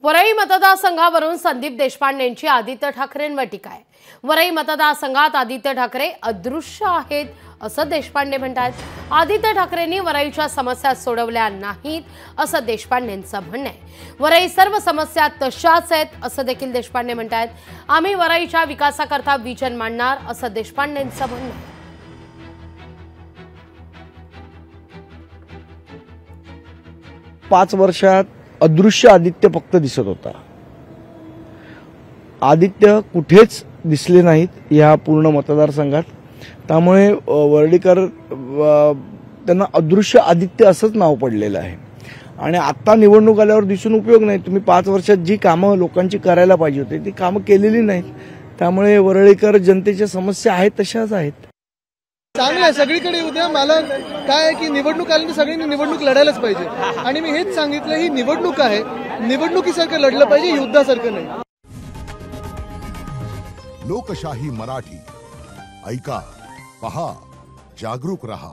वरळी मतदारसंघावरून संदीप देशपांडेंची आदित्य ठाकरेंवर टीका आहे। वरळी मतदारसंघात आदित्य ठाकरे अदृश्य आहेत असं देशपांडे म्हणतात। आदित्य ठाकरेंनी वरळीच्या समस्या सोडवल्या नाहीत असं देशपांडेंचं म्हणणं आहे। वरळी सर्व समस्या तशाच आहेत असं देखील देशपांडे म्हणतात। आम्ही वरळीच्या विकासाकरता विजन मांडणार असं देशपांडेंचं म्हणणं आहे। 5 वर्षात अदृश्य आदित्य फक्त दिसत होता। आदित्य कुठेच दिसले नाहीत या पूर्ण मतदारसंघात। त्यामुळे वर्डीकर त्यांना अदृश्य आदित्य असंच नाव पडलेलं आहे। आणि आता निवडणूक आल्यावर दिसून उपयोग नाही। तुम्ही 5 वर्षात जी कामं लोकांची करायला पाहिजे होती ती कामं केलेली नाहीत। त्यामुळे वर्डीकर जनतेच्या समस्या आहेत तशाच आहेत। चांगलं आहे सगळीकडे उद्या। मला काय आहे की निवडणूक आली तर सगळ्यांनी निवडणूक लढायलाच पाहिजे। आणि मी हेच सांगितलं ही निवडणूक आहे, निवडणुकीसारखं लढलं पाहिजे, युद्धासारखं नाही। लोकशाही मराठी ऐका, पहा, जागरूक रहा।